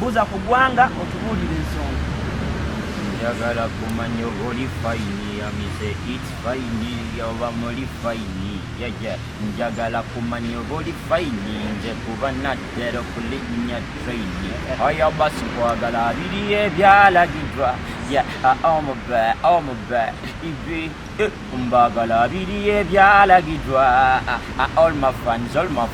buuza ku ggwanga otubuulire ensonga. Njagala kumanya oba oli fayini amize it's fayini oba muli fayini yaja njagala kumanya oba oli fayini nze kuba naddera okulinnya trayini oyo basi kwagala abiri ebyalagiddwa omuba ibi mbagala abiri ebyalagiddwa all my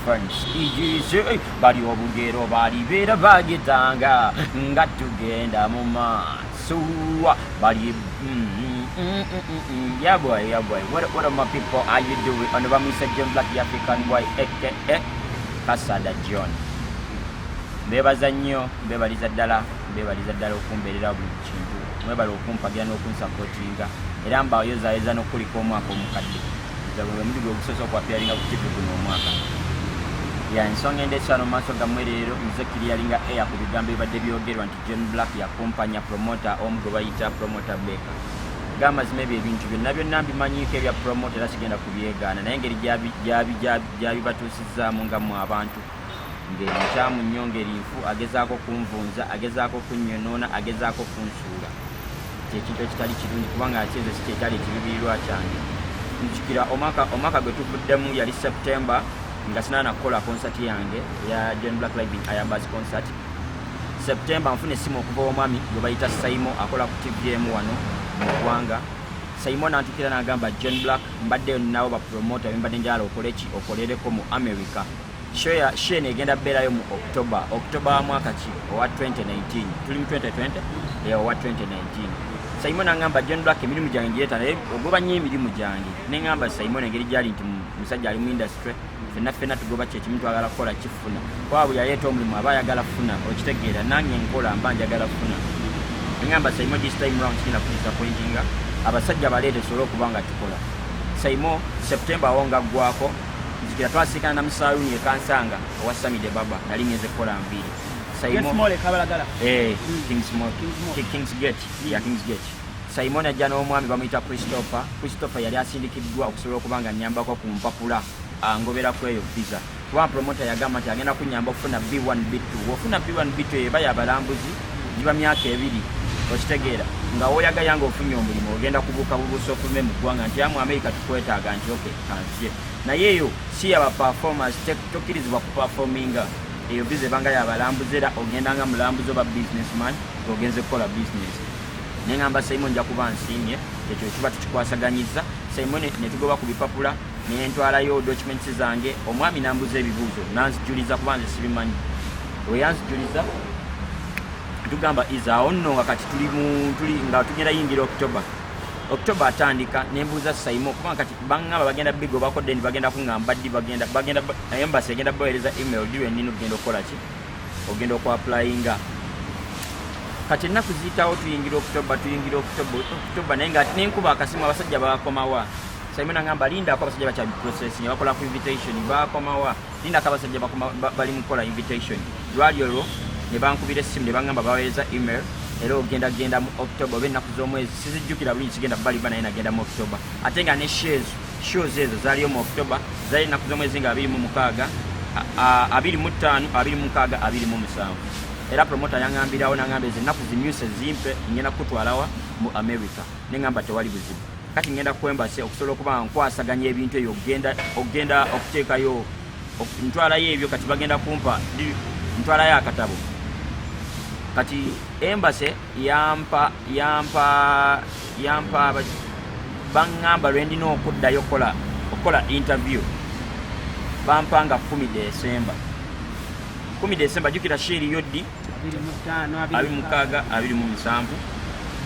friends igize bali obugero balibeera bagitanga nga tugenda mu maaso bali yeah boy. What are my people? How you doing? On the Mr. John Black, the African boy, aka Kasada John. Bebaza nnyo, bebaliza ddala okumbeerera buli kintu. Mwebala okumpagira n'okunsapotinga. Era mbayozaayeza n'okuliko omwaka omukadde. Zabwe muligo ogusoose okwapyalinga ku TV guno omwaka. Ya ensonga endesano maaso gammwe leero nze kiriyalinga eya ku bigambo ebibadde byogerwa nti John Black yakumpanya promoter omu gwe bayita promoter Beka. Gamazima ebyo ebintu byonna mbimanyiiko ebya promoter era sigenda kubyegaana naye engeri gyabibatuusizaamu nga mu abantu ngeri nkyamu nnyo ngeri nfu agezaako kunvunza agezaako kunnyonoona agezaako kunsuula kyekintu ekitali kirungi kubanga akyeze si kyekyali ekiruubirirwa kyange nzikira omwaka gwe tuvuddemu yali September nga sinaana kukola concert yange ya John Black Live in Ayabas concert. September nfuna essimu okuva omwami gwe bayita Saimo akola ku TVM wano mu ggwanga. Saimo nantukira n'agamba John Black mbaddeyo naawe bapromota mbadde njala okolereko mu America. Show negenda beerayo mu October mwaka ki owa 2019 tuli mu 2020 owa 2019. Saimo n'agamba John Black emirimu gyange ngireeta naye ogoba nnyo emirimu gyange ne ngamba Saimo engeri gyali nti musajja ali mu industry fenna tugoba kyekimu twagala kukola kifuna kwa buli yaleeta omulimu aba ayagala funa okitegeera nange nkola mba njagala funa ngamba Saimo this time round kina kudisappointinga abasajja baleete solo okubanga tukola Saimo September awonga gwako nzikira twasikana na Musayuni ekansanga owa Samide Baba nali ngeze kukola mbiri Saimo Kings Gate ya Kings Gate Saimo najja n'omwami bamuyita Christopher yali asindikiddwa okusobola okubanga nnyambako ku mpapula ngobera kweyo visa kuba promoter yagamba nti agenda kunyamba okufuna B1 B2 ofuna B1 B2 eba yabalambuzi giba myaka 2 okitegeera nga woyagala nga ofunye omulimu ogenda kubuuka bubuusa ofume mu ggwanga nti amu America tukwetaaga nti okay kansye naye eyo si yaba performers tokkirizibwa ku performinga eyo visa ebanga yabalambuzi era ogenda nga mulambuzi oba businessman ogenze kukola business nengamba Saimo nja kuba nsiimye ekyo kiba tukikwasaganyiza Saimo ne tugoba ku bipapula nentwalayo documents zange omwami nambuza ebibuuzo nanzijuliza kuba nze sibimanyi we yanzijuliza tugamba izaawo nno nga kati tuli nga tugenda yingira October atandika nembuuza Saimo kuba kati bangamba bagenda bigo bakodde ndi bagenda kuŋŋamba ddi bagenda embassy egenda baweereza email diwe nino ogenda okukola ki ogenda okwapplyinga kati ennaku ziyitawo tuyingira October naye nga nenkuba akasimu abasajja bakomawa Saimo nangamba lindako abasajja bakya processing bakola ku invitation bakomawa lindako abasajja bali mukola invitation lwali olwo ne bankubira essimu ne bangamba baweereza email era ogenda mu October oba ennaku z'omwezi sizijjukira bulungi sigenda baliba naye nagenda mu October ate nga ne shows ezo zaaliyo mu October zaali ennaku z'omwezi nga 26 25 26 27 era promoter yangambirawo nangamba ezo ennaku zimyuse zimpe ngenda kutwalawa mu America nengamba tewali buzibu kati ngenda kwembase okusobola okuba nkwasaganya ebintu ebyo ogenda okuteekayo ntwalayo ebyo kati bagenda kumpa ntwalayo akatabo kati embase yampa bangamba lwendina okuddayo okukola interview bampanga 10 December jukira sheri yoddi 25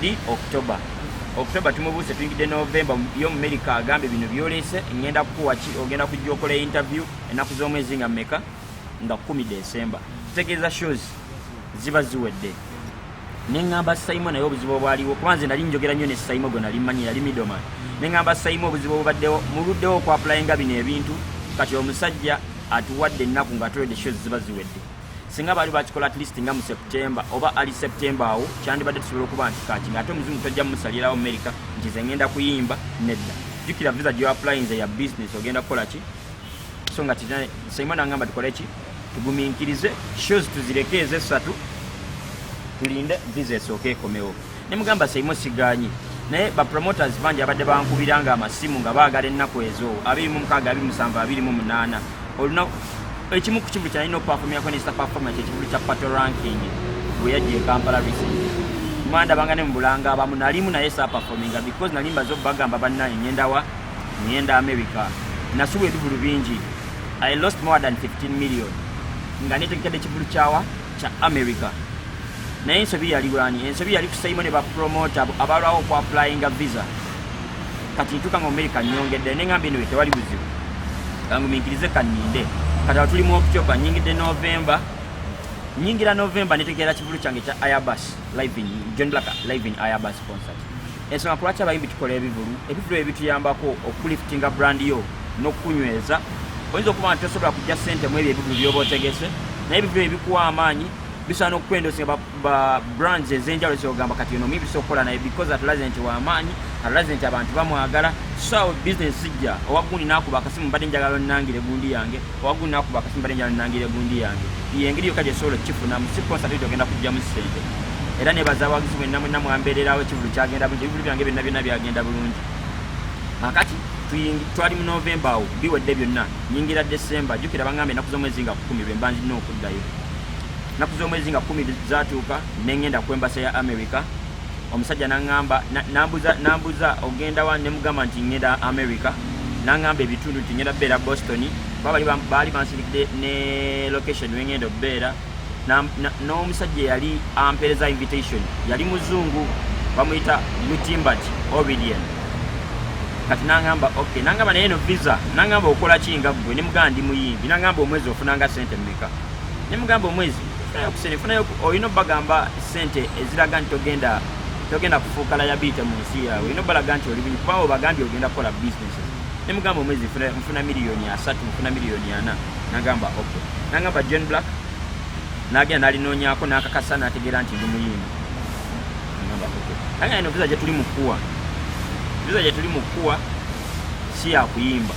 di October tumubuuse tuyingidde November yo America agambe bino byolese ngenda kukuwa ki ogenda kujja okola interview ennaku z'omwezi nga mmeka nga 10 December tegeeza shows ziba ziwedde nengamba Saimo naye obuzibu obwaliwo kubanze nali njogera nnyo ne Saimo gwe nali mmanyi yali middleman nengamba Saimo obuzibu obubaddewo muluddewo okwapplyinga bino ebintu kati omusajja atuwadde ennaku nga atwedde shows ziba ziwedde singa bali bakikola at least nga mu September oba ali September awo kyandibadde tusobola okuba nti kati ng'ate omuzimu tojja musalirawo America nti ze ngenda kuyimba nedda jukira visa gye applyinze ya business ogenda kukola ki so nga Saimo nangamba tukole ki tugumiikirize shows tuzireke ez'essatu tulinde visa esooke ekomewo. Ne mugamba Saimo siganyi naye ba promoters bangi abadde bankubiranga amasimu nga baagala ennaku ezo 26 27 28 oluna ekimu ku kivulu kyalina okuperformyako ne performance ekivulu kya Pato ranking bwe yajja e Kampala recently. Mwanda bangane mu Bulanga abamu nalimu naye sa performinga because nalimba zo bagamba bannaye ngenda America nasuwa ebivulu bingi. I lost more than 15 million nga netegekadde ekivulu kya America. Naye ensobi yali wani ensobi yali ku Saimo ne ba promoter abalwawo ku applyinga visa kati ntuka mu America nyongedde ne ngambi ne tewali buzibu kangu minkirize kaninde kati tuli mu October nyingira November netegera kivulu kyange kya Airbus live in John Black live in Airbus concert. Ensonga kulwacha bayimbi tukola ebivulu ebituyambako okuliftinga brand yo n'okunyweza oyinza okuba nti osobola kujja ssente mu ebyo ebivulu byoba otegese naye ebivulu ebikuwa amaanyi bisaana okukwendosinga ba brands ez'enjawulo zogamba kati ono mibi sokola naye because atulaze nti w'amaanyi atulaze nti abantu bamwagala so business sijja owagundi n'akuba akasimu mbadde njagala onnangire gundi yange owagundi n'akuba akasimu mbadde njagala onnangire gundi yange yengeri yokka gye sobola okkifunamu si concert ogenda kujjamu ssente era nebaza abawagizi mwenna mwambeererawo ekivulu kyagenda bulungi ebivulu byange byonna byagenda bulungi. Akati twali mu November awo biwedde byonna nyingira December jjukira baŋŋambe ennaku z'omwezi nga 10 lwe mba nzina okuddayo. Ennaku z'omwezi nga 10 zaatuuka ne ŋŋenda ku embassy ya America. Omusajja n'aŋŋamba nambuza ogenda wa ne mugamba nti ŋŋenda America n'aŋŋamba ebitundu nti ŋŋenda beera Boston baali bansindikidde ne location we ŋŋenda obbeera n'omusajja yali ampeereza invitation yali muzungu bamuyita Mutimbat Obedient. Kati n'aŋŋamba okay n'aŋŋamba naye no visa n'aŋŋamba okola ki nga ggwe ne mugamba ndi muyimbi n'aŋŋamba omwezi ofunanga ssente mmeka ne mugamba omwezi funayo olina obbagamba ssente eziraga nti togenda kufuuka liability mu nsi yawe olina obbalaga nti oli kuba obagambye ogenda kukola businesses ne mugamba omwezi nfuna miliyoni 3 nfuna miliyoni 4 n'agamba okay n'aŋŋamba John Black n'agenda n'alinoonyaako n'akakasa n'ategeera nti ndi muyimbi n'agamba okay anga eno visa gye tuli mu kkuwa si ya kuyimba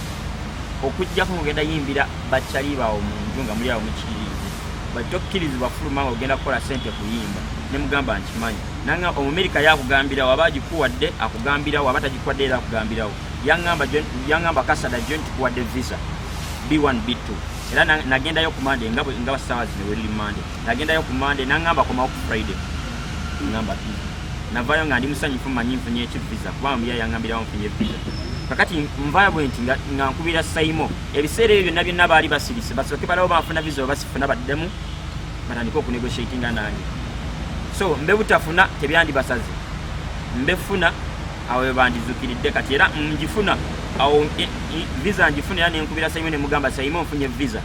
okujjako ngenda yimbira bakyali bawo mu nju nga muli awo mukiriizi batokkirizibwa fuluma nga ogenda kukola ssente kuyimba ne mugamba nkimanyi nanga Omumerika yakugambirawo aba agikuwadde akugambirawo aba tagikuwadde era akugambirawo yaŋŋamba Kasada John tikuwadde visa B1 B2 era nagendayo ku Monday nga ssaawa zino weri Monday nagendayo ku Monday n'aŋŋamba komawo ku Friday ŋŋamba navayo nga ndi musanyufu manyi nfunye ekivisa kuba muya yaŋŋambirawo nfunye visa kakati nvayo bwe nti nga nkubira Saimo ebiseera ebyo byonna baali basirise basooke balawo bafuna visa oba sifuna baddemu batandika okunegotiatinga nange so mbe butafuna tebyandibasaze mbefuna awo bandizukiridde kati era njifuna awo visa njifuna era nenkubira Saimo ne mugamba Saimo nfunye visa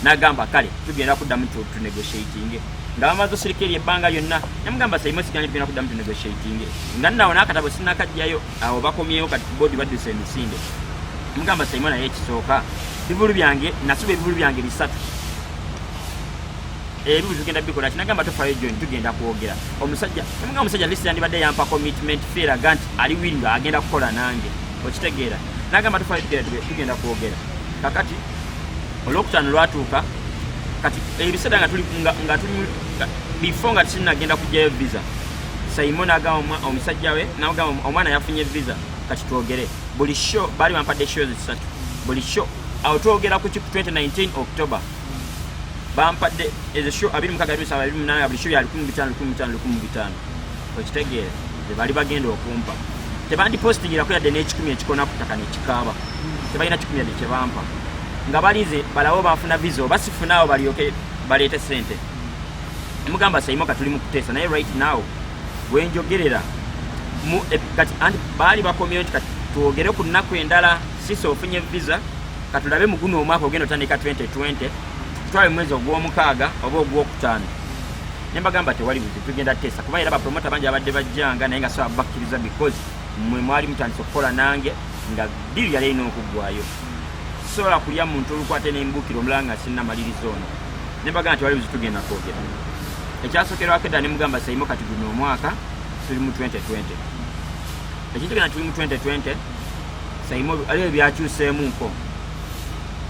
n'agamba kale tugenda kuddamu tunegotiatinge nga bamaze osirika eri ebbanga lyonna ne mugamba Saimo sigenda tugenda kuddamu tunegotiatinge nga nnawo n'akatabo sinnakajjayo awo bakomyewo kati boodi badduse emisinde mugamba Saimo naye ekisooka bivulu byange nasuba ebivulu byange 3 ebivulu tugenda bikola kinagamba tofayo John tugenda kwogera omusajja lisi yandibadde yampa commitment feeraga nti ali wiringa agenda kukola nange okitegeera nagamba tofayo tugenda kwogera kakati olwokutaano lwatuuka kati ebiseera nga tuli before nga tusinagenda kujjayo visa Saimo n'agamba omusajja we n'agamba omwana yafunye visa kati twogere buli show baali bampadde shows 3 buli show awo twogera ku 2019 October bampadde ezo show 26 buli show ya 15,000 okitegeere bali bagenda okumpa tebandi postingira yadde n'ekikumi ekikona ku ttaka nekikaaba tebalina 10 yadde kye bampa nga balize balawo bafuna visa oba sifunaawo balyoke baleete ssente mugamba Saimo katuli mu kuteesa naye right now wenjogerera kati baali bakomyeyo nti kati twogere ku nnaku endala sisi ofunye visa katulabe mu guno omwaka ogenda otandika 2020 tutwale mu mwezi ogw'omukaaga oba ogw'okutaano ne mbagamba tewali buzibu tugenda teesa kuba era bapromota bangi abadde bajjanga naye nga so abakkiriza because mwe mwali mutandisa okukola nange nga diri yali erina okuggwayo sola kulya muntu olukwate n'embukiro omulala nga sinna malirizo ono ne mbagamba tewali buzibu tugenda kwogera ekyasookerwako edda ne mugamba Saimo kati guno omwaka tuli mu 2020 ekintu gena tuli mu 2020 Saimo aliwo byakyuseemuko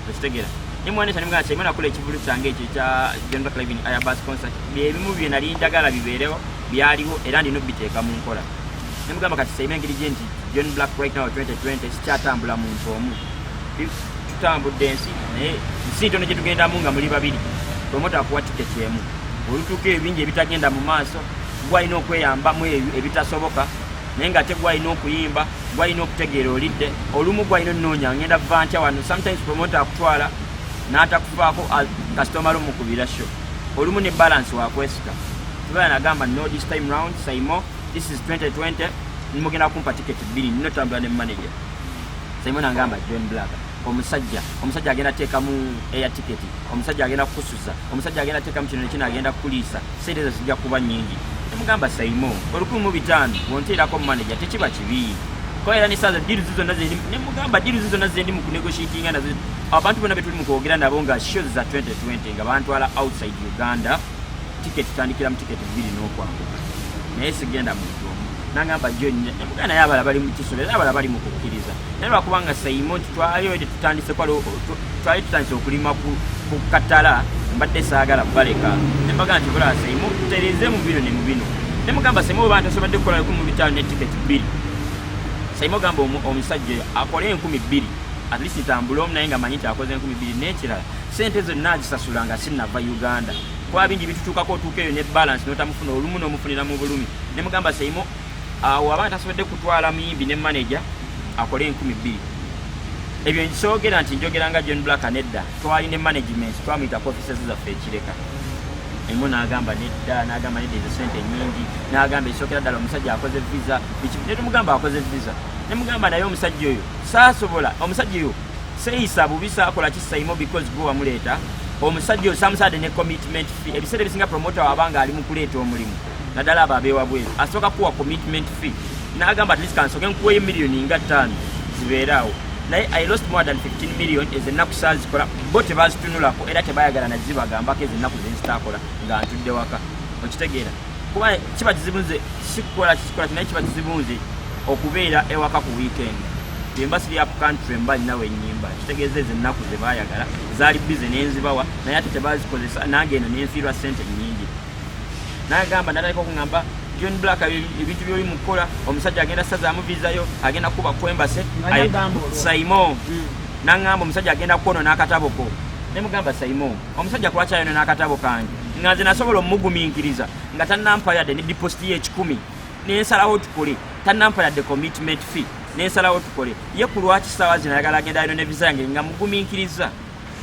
okitegeera nemwanesha nemugamba Simon akola ekivulu kyange ekyo kya John Black Live Airbus concert ebimu bye nali njagala bibeerewo byaliwo era ndino biteeka mu nkola nemugamba kati Simon engeri gye nti John Black right now 2020 sikyatambula muntu omu tutambudde ensi naye nsi ntono gye tugendamu nga muli babiri promota akuwa tiketi emu olutuuka ebingi ebitagenda mu maaso gwalina okweyambamu ebitasoboka naye nga te gwalina okuyimba gwalina okutegeera olidde olumu gwalina onnoonya ngenda va ntya wano sometimes promota akutwala n'atakufaako kasitoma lomukubira show olumu ne balance wakwesika tubala nagamba no this time round Simon this is 2020 nimugenda kumpa tiketi 2 ninotambula ne manager Simon angamba John Black omusajja agenda teekamu air ticket omusajja agenda kukususa omusajja agenda teekamu kino nekino agenda kukuliisa sente ezo zijja kuba nnyingi nemugamba Simon 1,500 wonteerako manager tekiba kibi ko era nesaaza diru zizonna zendi nemugamba diru zizonna zendi mu kunegotiatinga nazo abantu bonna betuli mu kwogera nabo nga shows za 2020 nga bantwala outside Uganda ticket tandikira mu ticket 2 n'okwambuka naye sigenda muntu omu nangamba John nemugana yabala bali mu kisobera yabala bali mu kukkiriza naye lwakubanga Simon twaliyo tutandise okulima ku katala mbadde saagala baleka nembaga nti kola Simon tutereeze mu bino ne mu bino nemugamba Simon bantu asobadde kukola mu bitalo ne ticket 2 Simon gamba omusajja akole 2,000 at least tambula naye nga manyi akoze 2,000 n'ekirala sente zonna azisasula nga sinnava Uganda kwa bingi bitutuukako otuukeyo ne balance n'otamufuna olumu n'omufunira mu bulumi nemugamba Simon awo abantu asobodde kutwala muyimbi ne manager akole 2,000 ebyo nsoogera nti njogera nga John Black nedda twali ne management twamuyita offices zaffe ekireka emu n'agamba nedda ezo sente nyingi n'agamba esookera ddala omusajja akoze visa ne tumugamba akoze visa nemugamba naye omusajja oyo saasobola omusajja oyo seeyisa bubisa akola ki Simon because gwe wamuleeta omusajja oyo samusaade ne commitment fee ebiseera ebisinga promoter wabanga ali mu kuleeta omulimu naddala abo abeewa bweru asooka kuwa commitment fee n'agamba at least kansoke nkuweyo miliyoni nga 5 zibeeraawo naye I lost more than 15 million ezennaku saazikola bo tebazitunulako era tebayagala nazibagambako ezennaku zenzitaakola nga ntudde waka okitegeera kuba kiba kizibunze sikikola naye kiba kizibunze okubeera ewaka ku weekend emba siri up country mba ninawe ennyimba kitegeeza ezennaku zebayagala zaali bize nenzibawa naye ate tebazikozesa nange eno nenfiirwa sente nnyingi nagamba nataleka okugamba John Black ebintu byoli mukola omusajja agenda sazaamu vizayo agenda kuba kwembase Simon nangamba omusajja agenda kukono n'akataboko nemugamba Simon omusajja kulwakyayo n'akatabo kange nga nze nasobola omugumiikiriza nga tannampa yadde ne deposit ye 10 nensalawo tukole tannampa yadde commitment fee nensalawo tukole ye ku lwaki ssaawa zino ayagala agenda ino ne visa yange nga mugumiikiriza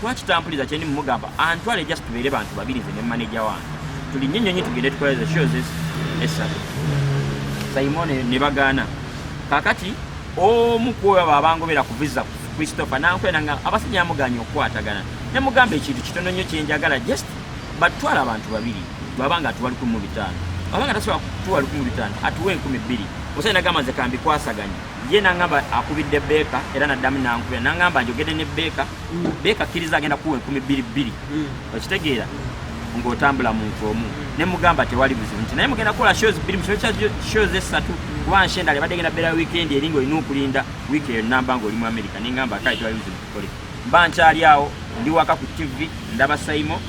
lwaki tampuliza kyendi mumugamba antwale just tubeere bantu babiri ze ne manager wange tuli nnyonnyonyi tugende tukoleze shows esatu Simon ne bagaana kakati omu kwoyo babangobera ku visa Christopher nankwena nga abasajja amuganya okukwatagana ne mugamba ekintu kitono nnyo kyenjagala just batwala abantu babiri babanga tuwali 15 abanga tasobola tuwali 15 atuwe 12 musajja nagamba nze kambi kwasaganya ye nangamba akubidde Beka era naddamu nankubira nangamba njogedde ne Beka kkiriza agenda kuwa 12 okitegeera ng'otambula muntu omu ne mugamba tewali buzibu nti naye mugenda kukola shows 2 mu shows esatu kubanshe endala badde genda bera weekend eringa olina okulinda wiiki eyo namba ng'oli mu America nengamba kale tewali buzibu tukole mba nkyali awo ndi waka ku TV ndaba Simon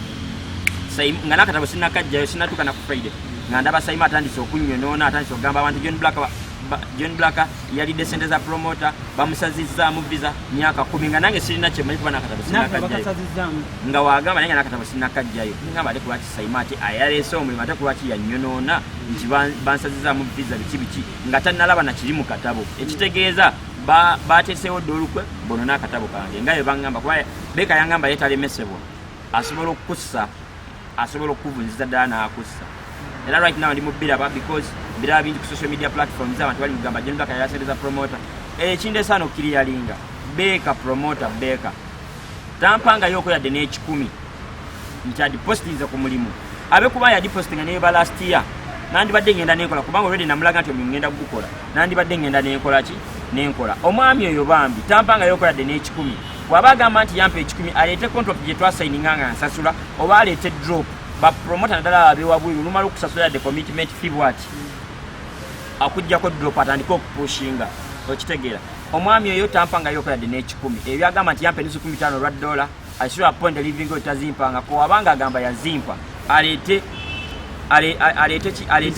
nga nakatabo sinnakajjayo sinnatuuka na ku Friday nga ndaba Simon atandise okunnyonoona atandise okugamba abantu John Black yalidde sente za promoter bamusazizaamu visa myaka 10 nga nange sirina kyemanyi kuba nakatabo sinnakajjayo nga wagamba nange nakatabo sinnakajjayo ngamba ate kulwaki Simon ate ayaleese omulimu ate kulwaki yannyonoona nti bansazizaamu visa biki nga tannalaba na kiri mu katabo ekitegeeza bateeseewo dde olukwe bono n'akatabo kange nga bwe baŋŋamba kuba Beka yaŋŋamba yeetalemesebwa asobola okukussa asobola okuvunziza ddala n'akussa era right now ndi mu biraba because biraba bingi ku social media platforms abantu bali mugamba John Black yasereza promoter ekinde sano kiriyalinga Beka promoter Beka tampanga yoko yadde ne10 nti adipositiza ku mulimu abe kuba yadipositinga ne ba last year nandi badde ngenda nekola kubanga already namulaga nti ngenda gukola nandi badde ngenda nekola ki nenkola omwami oyo bambi tampanga yoko yadde ne10 wabagamba nti yampe 10 alete contract gye twasigninga nga nsasula oba alete drop ba promoter nadala abewa bwiru lumala okusasula the commitment fee bwati akujjako drop atandika okupushinga okitegeera omwami oyo tampanga yoko yadde ne10 ebyagamba nti yampe $15 $, asura appoint living go tazimpanga ko abanga agamba yazimpa alete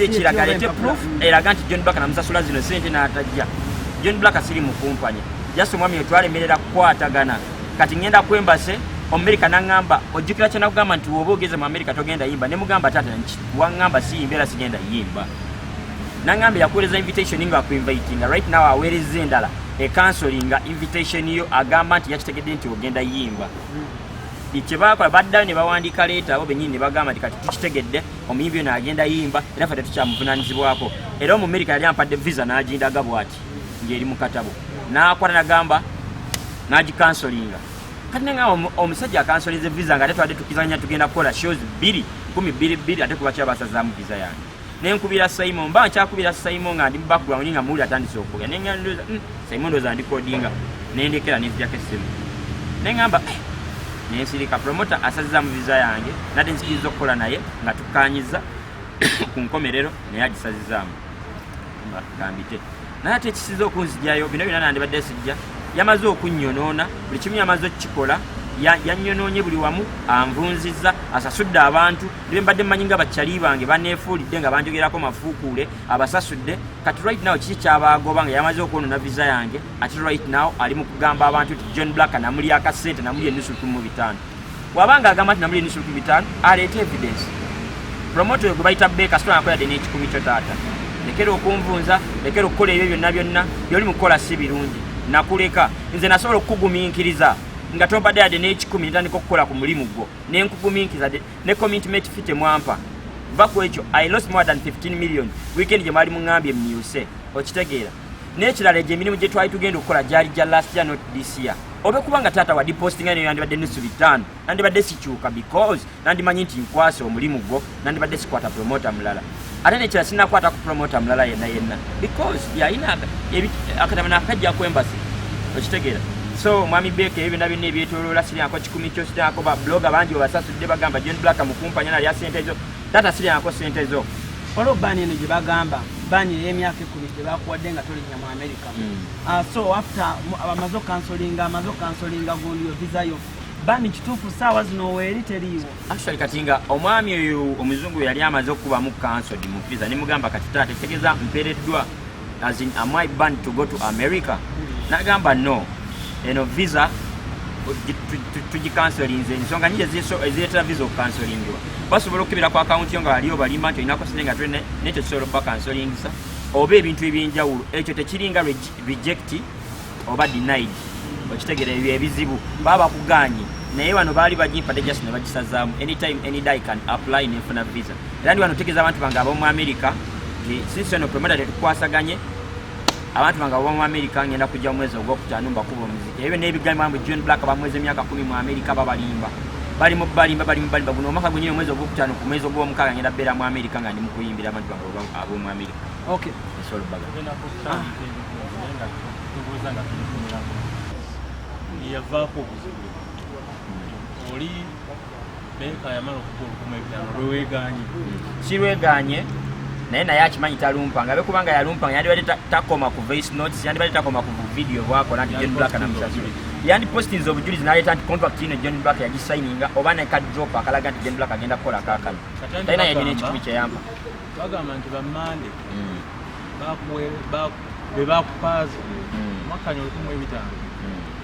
kiraga alete proof eraga nti John Black namusasula zino sente n'atajja. John Black asiri mu kumpanya just omwami yetwalemerera kukwatagana kati ngenda kwembase America nangamba ojjukira kyana kugamba nti woba ogeze mu America togenda yimba ne mugamba tata nchi wangamba si yimbera sigenda yimba nangamba yakueleza invitation nga ku inviting right now awereze endala e canceling invitation yo agamba nti yakitegedde nti ogenda yimba ikibakola badda ne bawandika leta abo benyini bagamba nti kati tukitegedde omuyimbi na agenda yimba era fate tukyamuvunanyizibwako era mu America yali ampadde visa n'agindaga bwati ngeri mu katabo n'akwata nagamba n'agikansolinga kati nga omusajja akansolize visa nga tetwadde tukizanya tugenda kukola shows 12 ate kuba kyabasazaamu visa yange nenkubira Simon mba nkyakubira Simon nga ndi mu background nga muli atandise okuga nengandoza Simon ndoza ndi codinga nendekera n'envijako essimu nengamba nensirika promoter asazaamu visa yange nadde nsikiriza okukola naye nga tukanyiza ku nkomerero naye agisazizaamu gambite naye ate ekisiza okunzijjayo bino byonna nandibadde sijja yamaze okunnyonoona buli kimu yamaze okukikola yanyonoonye buli wamu anvunziza asasudde abantu nibe mbadde mmanyi nga bakyali bange baneefuulidde nga banjogerako mafuukuule abasasudde kati right now kiki kyabaagoba nga yamaze okwonoona visa yange ati right now ali mu kugamba abantu nti John Black namuli akasente namuli ennusu 15 wabanga agamba nti namuli ennusu 15 aleete evidence promoter oyo gwe bayita Beka sitwa nakola dde n'ekikumi kyo taata lekera okunvunza lekera okukola ebyo byonna byonna byoli mu kukola si birungi nakuleka nze nasobola okugumiikiriza nga tobadde yadde n'ekikumi nitandika okukola ku mulimu gwo nenkugumiikiriza ne commitment fite mwampa va ku ekyo I lost more than 15 million weekend gye mwali muŋŋambye myuse okitegeera n'ekirala egyo emirimu gye twali tugenda okukola gyali gya last year not this year obe kubanga taata wadi postinga neyo yandibadde ennusu 5 nandibadde sikyuka because nandimanyi nti nkwasa omulimu gwo nandibadde sikwata promoter mulala ate nekira sinakwata ku promoter mulala yenna because yalina akatama nakajja kwembasi okitegeera so mwami Beka ebyo nabyo nebyetoloola siryako 10 kyo siryako ba blogger bangi obasasudde bagamba John Black mukumpanya nali ya sente ezo tata siryako sente ezo olwo bani eno gye bagamba bani y'emyaka 10 gye bakuwadde nga tolinnya mu America so after amaze okansolinga gundi yo visa yo bani kituufu saawa zino weeri teriiwo actually kati nga omwami oyo omuzungu yali amaze okubamu cancelled mu visa ne mugamba kati taata tegeeza mpeereddwa as in am I banned to go to America nagamba no eno visa tugikansolinze ensonga nyingi ezireetera visa okukansolingibwa basobola okukebera ku akawunti yo nga waliyo balima nti olinako sente nga tulina nekyo kisobola okubakansolingisa oba ebintu ebyenjawulo ekyo tekiringa reject oba denied okitegeera ebyo ebizibu baba bakuganye naye wano baali bagimpadde just ne bagisazaamu anytime any day can apply nenfuna visa era ndi wano otegeeza abantu bange ab'omu America since eno promoter tetukwasaganye abantu bange ab'omu America ngenda kujja mu mwezi ogwokutaano mbakuba omuziki ebyo n'ebigamba mbu John Black bamwezi emyaka 10 mu America babalimba bali mu balimba guno omwaka gwenyini omwezi ogwokutaano ku mwezi ogw'omukaaga ngenda beera mu America nga ndi mu kuyimbira abantu bange ab'omu America okay esolo baga yavaako obuzibu oli Beka yamala okukola ebyano lweweeganye sirweganye naye akimanyi talumpa nga bekubanga yalumpa yandibadde takoma ku voice notes yandibadde takoma ku video bwakola nti John Black namusasula yandi postings obujulizi naleeta nti contract ino John Black yagisigninga oba ne card drop akalaga nti John Black agenda kukola kaakano talina yadde n'ekikumi kyeyampa bagamba nti bammande be bakupaaza mwakanya 15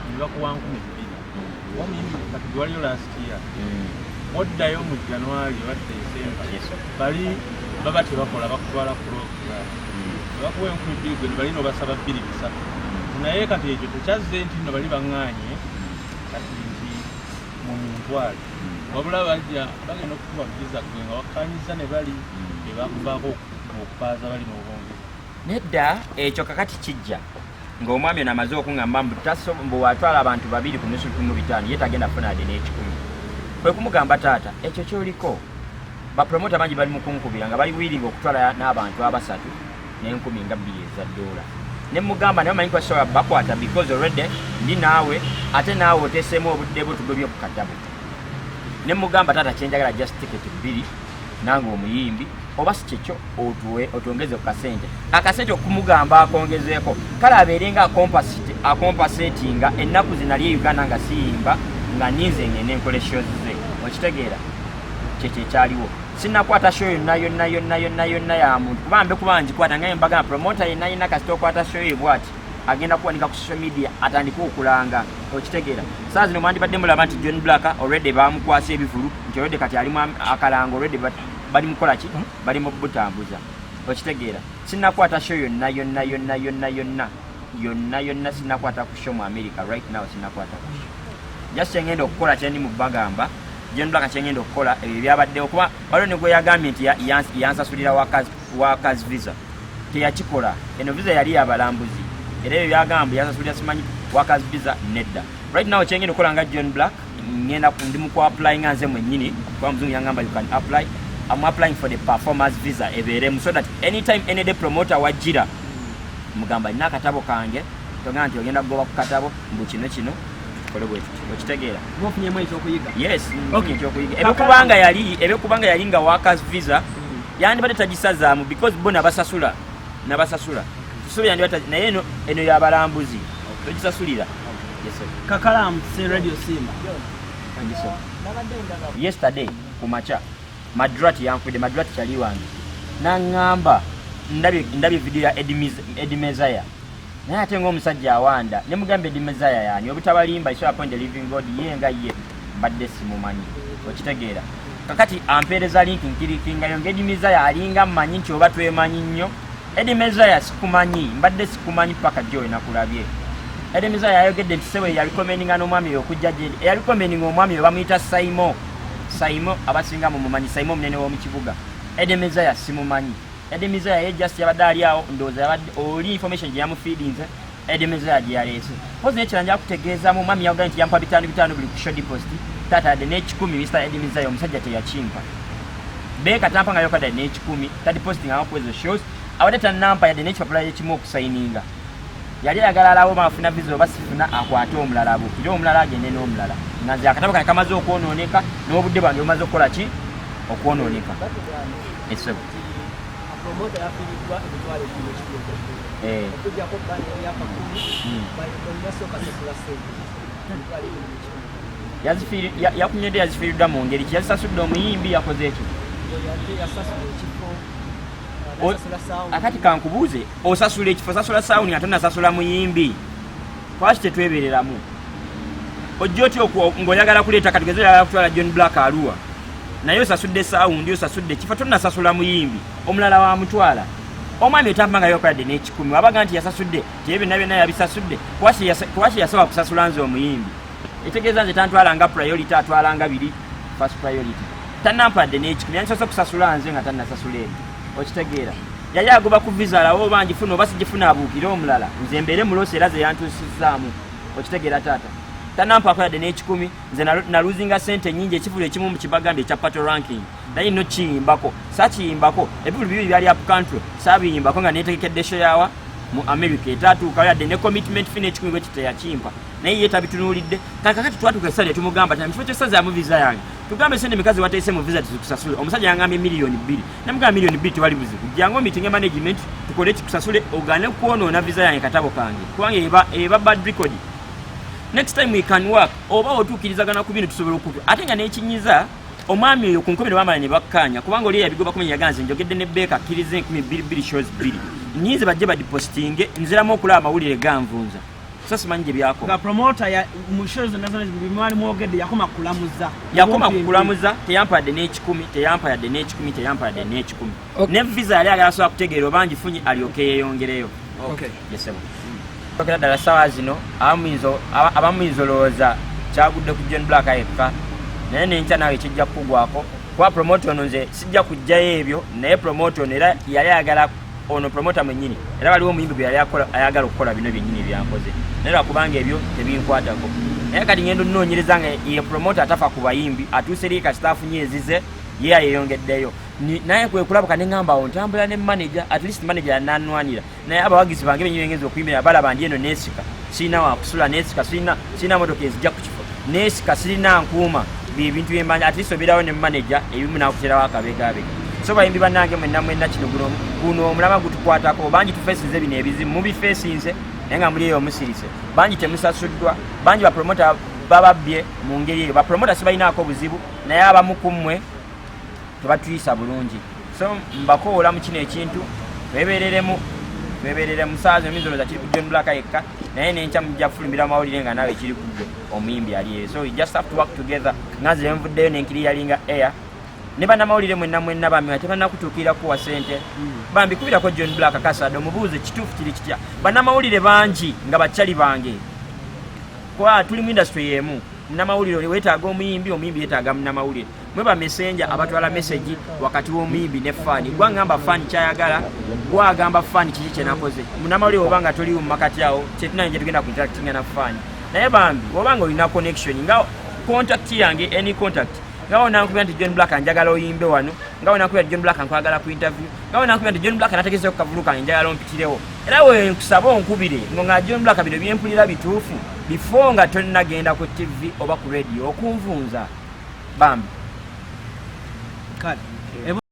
ne bakuwa 2000 omuyimbi kati gwaliyo last year oddayo mu January wadde December bali baba tebakola bakutwala program bakuwa 2000 gwe balina obasaba 2 naye kati ekyo tekyazze nti no bali baŋŋaanye kati nti mu mintwale wabula bajja bagenda okukuba visa gwe nga wakkanyiza ne bali ebakuvaako okupaaza bali n'obwonge nedda ekyo kakati kijja ng'omwami ono amaze okuŋŋamba mbu watwala abantu 2 ku nusu 15 ye tagenda kufuna yadde n'ekikumi kwe kumugamba taata ekyo kyoliko bapromota bangi bali mu kunkubira nga bali willing okutwala n'abantu 3 n'enkumi nga 2 eza $. Ne mugamba naye manyi kwasobola bakwata because already ndi naawe ate naawe oteeseemu obudde bwo tugobye ku katabo ne mugamba taata kyenjagala just ticket 2 nange omuyimbi oba si kyekyo otwongeze ku kasente akasente okumugamba akongezeeko kale abeerenga akompasatinga ennaku zinali e Uganda nga siyimba nga ninze ngene nkole shows ze okitegeera kyekyo ekyaliwo sinnakwata show yonna ya muntu kubambe kubanjikwata nga embaga promoter yenna kasita okwata show ye bwati agenda kuwanika ku social media atandika okulanga okitegeera saa zino mwandibadde mulaba nti John Black already bamukwasa ebivulu nti already kati alimu akalanga already bali mukola ki bali mu butambuza okitegeera sinnakwata show yonna sinnakwata ku show mu America right now sinnakwata ku show just ngenda okukola kyendi mu bagamba John Black kyengenda okukola ebyo byabaddewo kuba waliwo ne gwe yagambye nti yansasulira workers visa teyakikola eno visa yali yabalambuzi era ebyo byagamba yansasulira simanyi workers visa nedda right now kyengenda okukola nga John Black ngenda ndi mu ku-apply nga nze mwennyini kuba muzungu yangamba you can apply I'm applying for the performance visa ebeeremu so that anytime any day promoter wajjira mugamba nina akatabo kange togamba nti ogenda kugoba ku katabo mbu kino okitegeera ngofunyemu ekyokuyiga yes ekyokuyiga ebikubanga yali nga workers visa yandibadde tagisazaamu because bo nabasasula tusobola yandibadde naye eno yabalambuzi togisasulira kakalamu se radio Simba yesterday kumacha Madrat yanfudde Madrat kyali wange naŋŋamba ndabye video ya Eddie Mezaya naye ate ng'omusajja awanda ne mugambe Eddie Mezaya yani obutabalimba iso upon the living God ye nga ye badde simumanyi okitegeera kakati ampeereza link nkirikingayo ng'Eddie Mezaya alinga mmanyi nti oba twemanyi nnyo Eddie Mezaya sikumanyi mbadde sikumanyi paka gyo nakulabye Eddie Mezaya yayogedde nti sewe yalikomeninga n'omwami okujja gye yalikomeninga omwami we bamuyita Saimo abasinga mu mumanyi Saimo munene w'omu kibuga Eddie Mezaya simumanyi Eddie Mezaya ye just yabadde ali awo ndowooza yabadde oli information gye yamufiidinze Eddie Mezaya gye yaleese pozi nekiranja akutegeezaamu omwami yavuga nti yampa 5 buli ku show deposit taata adde n'ekikumi Mr. Eddie Mezaya omusajja teyakimpa beeka tampa nga yokadde n'ekikumi tadepositinga nga kwezo shows abadde tannampa yadde n'ekipapula ekimu okusayininga yali ayagala alawo baafuna visa oba sifuna akwate omulala abuukire omulala agende n'omulala nga nze akatabo kange kamaze okwonooneka n'obudde bwange bumaze okukola ki okwonooneka essebo promoter yafiiridwa emitwalo ekiro ekiro okujjako bbanja eyapa 10 basoka sasula sente yakunyedde yazifiiriddwa mu ngeri ki yazisasudde omuyimbi yakoze ekyo yasasula ekifo akati kankubuuze osasula ekifo sasula sawuni ate nasasula muyimbi kwaki tetwebereramu ojja otya ng'oyagala kuleeta kategezi oyagala kutwala John Black Arua naye osasudde sawundi osasudde ekifo tonnasasula muyimbi omulala wamutwala omwami etambanga yokoladde n'ekikumi wabaga nti yasasudde tiye byonna yabisasudde kwaki yasobola kusasula nze omuyimbi etegeeza nze tantwala nga priority atwala nga biri first priority tannampadde n'ekikumi yandisoose kusasula nze nga tannasasula ebyo okitegeera yali agoba ku visa alawo oba ngifuna oba sigifuna abuukire omulala nze mbeere muloosi era ze yantuusizaamu okitegeera taata tannampa yadde n'ekikumi nze naluzinga sente nyingi ekifulo ekimu mu kibagambye ekya pato ranking naye nno kiyimbako sakiyimbako ebivulu bibiri byali up country saabiyimbako nga neetegekedde show yawa mu America etatuukayo yadde ne commitment fee n'ekikumi bwe kiteyakimpa naye ye tabitunuulidde kakati twatuuka ekisaala tumugamba ti kifo kyosazaamu visa yange tugambe sente mikazi wateese mu visa tuzikusasule omusajja yangambye $2 million namugamba $2 million tewali buzibu jangu meeting management tukole kikusasule ogane kwonoona visa yange katabo kange kubanga eba bad record next time we can work oba otuukirizagana ku bino tusobola okutu ate nga n'ekinyiza omwami oyo ku 10 bamala ne bakkaanya kubanga oli yabigoba kumenya yaganze njogedde ne Beka akkirize 2 shows 2 nyize bajje badipostinge nziramu okulaba amawulire ganvunza so simanyi gye byako nga promoter ya mu shows nazo bimwali mwogedde yakoma kulamuza teyampadde n'ekikumi teyampadde n'ekikumi ne visa yali agasobola kutegeera oba ngifunye alyoke yeeyongereyo yesebo okera ddala sawa zino abamuyinza olowooza kyagudde ku John Black yekka naye nenkya naawe kijja kukugwako kuba promoter ono nze sijja kujjayo ebyo naye promoter ono era yali ayagala ono promoter mwennyini era waliwo omuyimbi gwe yali ayagala okukola bino byennyini byankoze naye lwakubanga ebyo tebinkwatako naye kati ngendo nnoonyereza nga ye promoter atafa ku bayimbi atuuse eri kasitaafu nyeezize ye ayeyongeddeyo naye kwe kulabuka ne ngamba awo ntambula ne manager at least manager yananwanira naye abawagizi bange bennyini bengeza okuyimira balaba ndi eno neesika sirina wakusula neesika sirina motoka ezijja ku kifo neesika sirina nkuuma bintu byemanya at least obirawo ne manager ebimu nakuterawo akabegabega so bayimbi bannange mwenna kino guno omulama gutukwatako bangi tufeesinze bino ebizibu mubifeesinze naye nga muli eyo omusirise bangi temusasuddwa bangi bapromota bababbye mu ngeri eyo bapromota sibalinaako buzibu naye abamu ku mmwe tebatuyisa bulungi so mbakoola mu kino ekintu tweberere musaazi emizoloza kiri ku John Black yekka naye nenkya mujja kufulumbira amawulire nga naawe kiri kugwe omuyimbi ali eyo so we just have to work together nganzire nvuddeyo nenkiri yalinga air ne bannamawulire mwenna bamwe tebannakutuukirira kuwa ssente bambi kubirako John Black Kasada omubuuze kituufu kiri kitya bannamawulire bangi nga bakyali bange kwa tuli mu industry yemu munnamawulire weetaaga omuyimbi yeetaaga munnamawulire mwe bamesenja abatwala message wakati w'omuyimbi ne fani gwangamba fani kyayagala gwagamba fani kiki kyenakoze munnamawulire obanga toli mu makati awo kyetunanye tugenda ku interactinga na fani naye bambi obanga olina connection nga contact yange any contact ngawo nankubira nti John Black anjagala oyimbe wano ngawo nankubira nti John Black ankwagala ku interview ngawo nankubira nti John Black anategeeza ku kavulu kange njagala ompitirewo era we nkusaba onkubire nga John Black bino byempulira bituufu before nga tonnagenda ku TV oba ku radio okunvunza bambi kale